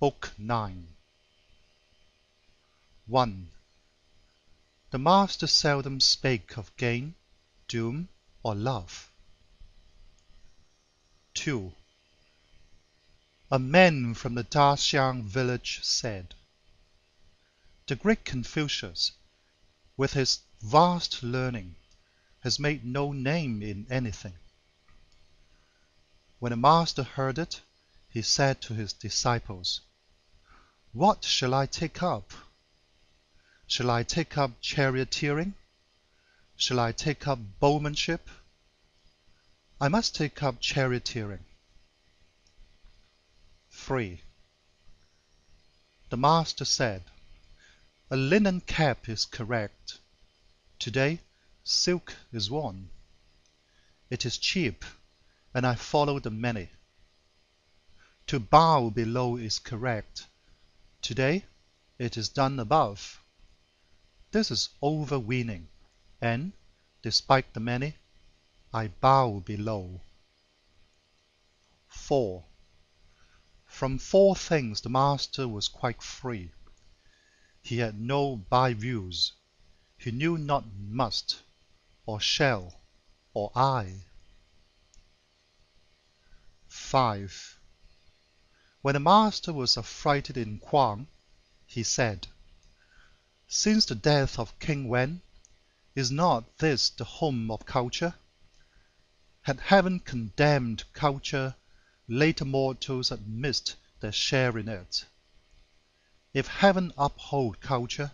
Book 9. 1. The master seldom spake of gain, doom, or love. 2. A man from the Daxiang village said, the great Confucius, with his vast learning, has made no name in anything. When the master heard it, he said to his disciples, what shall I take up? Shall I take up charioteering? Shall I take up bowmanship? I must take up charioteering. 3. The master said, a linen cap is correct. Today, silk is worn. It is cheap, and I follow the many. To bow below is correct. Today, it is done above. This is overweening, and, despite the many, I bow below. 4. From 4 things the master was quite free. He had no by-views. He knew not must, or shall, or I. 5. When the master was affrighted in Kwang, he said, since the death of King Wen, is not this the home of culture? Had heaven condemned culture, later mortals had missed their share in it. If heaven uphold culture,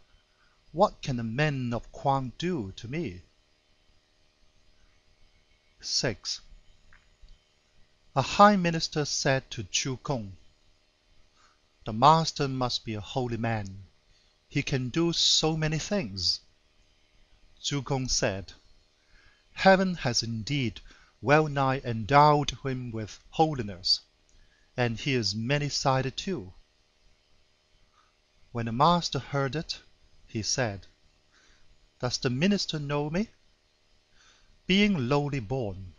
what can the men of Kwang do to me? 6. A high minister said to Chu Kung, the master must be a holy man. He can do so many things. Chu Kung said, heaven has indeed well nigh endowed him with holiness, and he is many-sided too. When the master heard it, he said, does the minister know me? Being lowly born,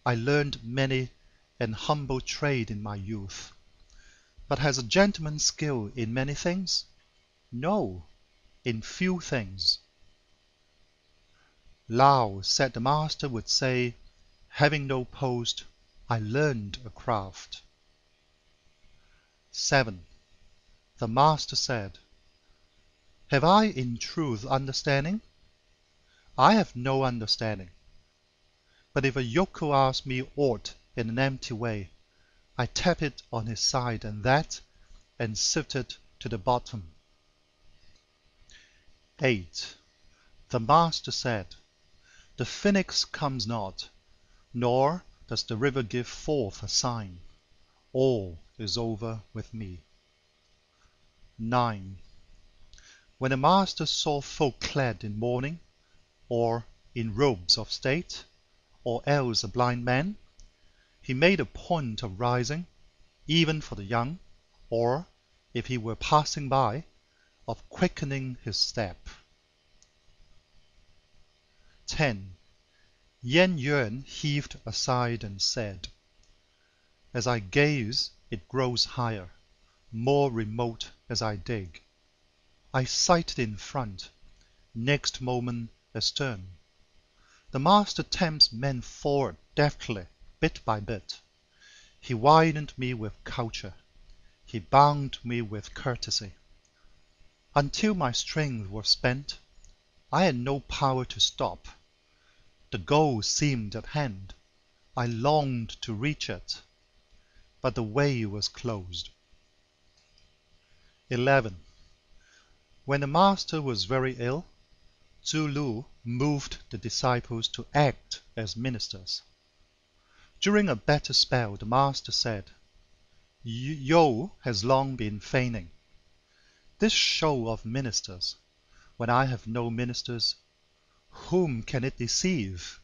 I learned many an humble trade in my youth. But has a gentleman skill in many things? No, in few things. Lao said the master would say, having no post, I learned a craft. 7. The master said, have I in truth understanding? I have no understanding. But if a yokel asks me aught in an empty way, I tap it on his side and sift it to the bottom. 8. The master said, the phoenix comes not, nor does the river give forth a sign. All is over with me. 9. When the master saw folk clad in mourning, or in robes of state, or else a blind man, he made a point of rising, even for the young, or, if he were passing by, of quickening his step. 10. Yen Yuan heaved a sigh and said, as I gaze it grows higher, more remote as I dig. I sight it in front, next moment astern. The master tempts men forward deftly, bit by bit. He widened me with culture. He bound me with courtesy. Until my strength was spent, I had no power to stop. The goal seemed at hand. I longed to reach it, but the way was closed. 11. When the master was very ill, Zhu Lu moved the disciples to act as ministers. During a better spell, the master said, Yo has long been feigning. This show of ministers, when I have no ministers, whom can it deceive?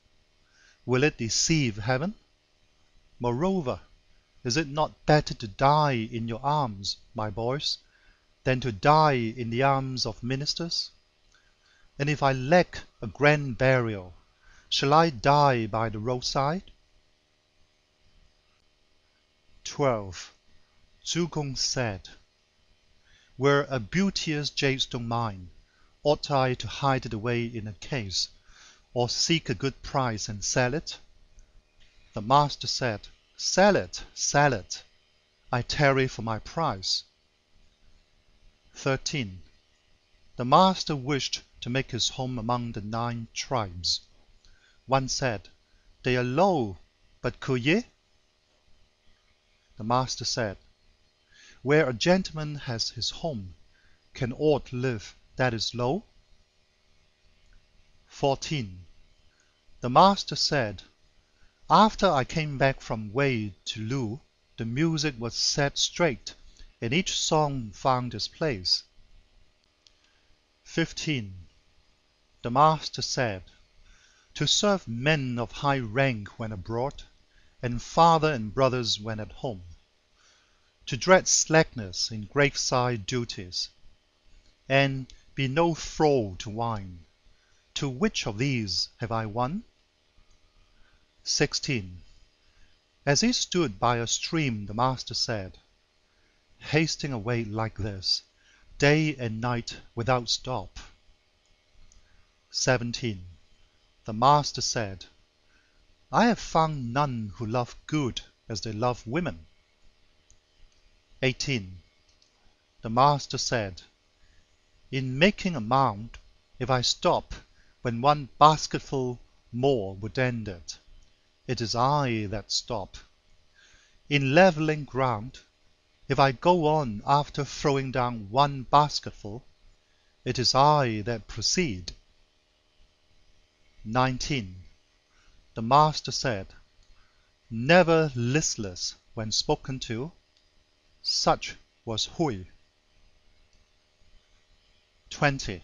Will it deceive heaven? Moreover, is it not better to die in your arms, my boys, than to die in the arms of ministers? And if I lack a grand burial, shall I die by the roadside? 12. Zhu Gong said, Were a beauteous jadestone mine, ought I to hide it away in a case, or seek a good price and sell it? The master said, Sell it, sell it. I tarry for my price. 13. The master wished to make his home among the 9 tribes. One said, They are low, but could ye? The master said, Where a gentleman has his home, can aught live that is low? 14. The master said, After I came back from Wei to Lu, the music was set straight, and each song found its place. 15. The master said, To serve men of high rank when abroad, and father and brothers when at home, to dread slackness in graveside duties, and be no thrall to wine, to which of these have I won? 16. As he stood by a stream, the master said, Hasting away like this, day and night without stop. 17. The master said, I have found none who love good as they love women. 18. The master said, In making a mound, if I stop when one basketful more would end it, it is I that stop. In leveling ground, if I go on after throwing down one basketful, it is I that proceed. 19. The master said, Never listless when spoken to, such was Hui. 20.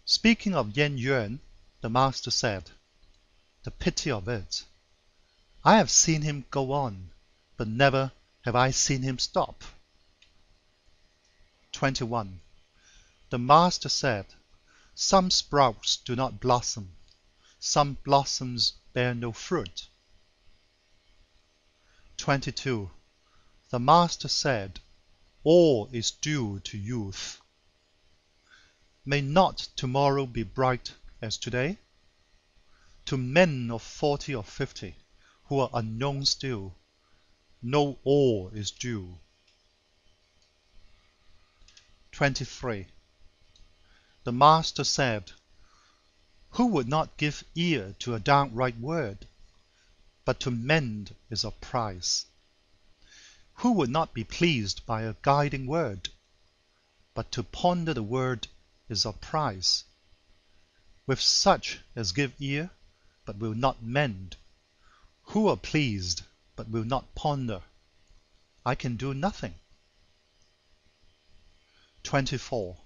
Speaking of Yan Yuan, the master said, The pity of it! I have seen him go on, but never have I seen him stop. 21. The master said, Some sprouts do not blossom, some blossoms bear no fruit. 22. The master said, All is due to youth. May not tomorrow be bright as today? To men of 40 or 50, who are unknown still, no all is due. 23. The master said, Who would not give ear to a downright word? But to mend is of price. Who would not be pleased by a guiding word? But to ponder the word is of price. With such as give ear, but will not mend, who are pleased, but will not ponder, I can do nothing. 24.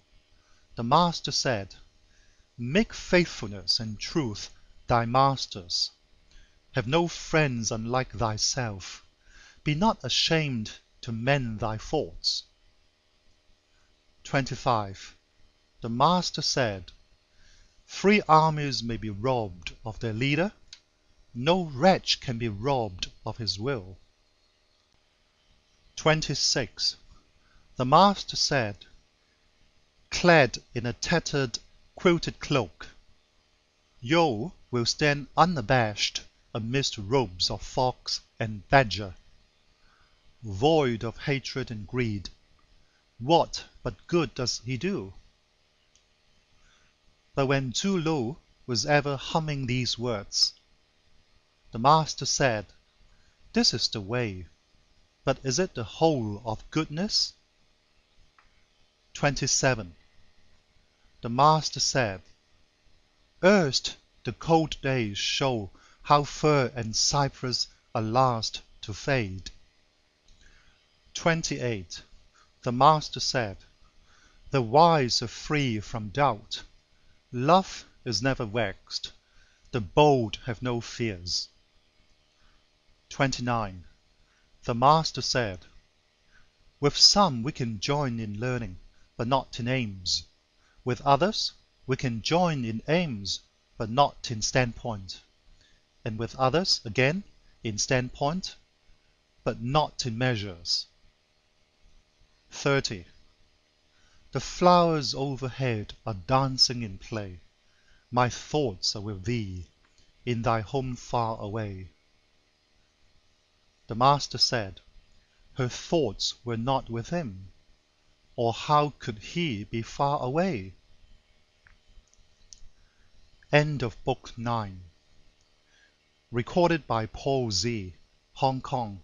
The master said, Make faithfulness and truth thy masters. Have no friends unlike thyself. Be not ashamed to mend thy faults. 25. The master said, 3 armies may be robbed of their leader, no wretch can be robbed of his will. 26. The master said, Clad in a tattered quilted cloak, Yo will stand unabashed amidst robes of fox and badger. Void of hatred and greed, what but good does he do? But when Tzu Lu was ever humming these words, the master said, This is the way, but is it the whole of goodness? 27. The master said, Erst the cold days show how fir and cypress are last to fade. 28. The master said, The wise are free from doubt. Love is never vexed. The bold have no fears. 29. The master said, With some we can join in learning, but not in aims. With others we can join in aims, but not in standpoint. And with others, again, in standpoint, but not in measures. 30. The flowers overhead are dancing in play. My thoughts are with thee, in thy home far away. The master said, her thoughts were not with him, or how could he be far away? End of Book 9. Recorded by Paul Z., Hong Kong,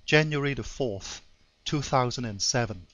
January the 4th, 2007.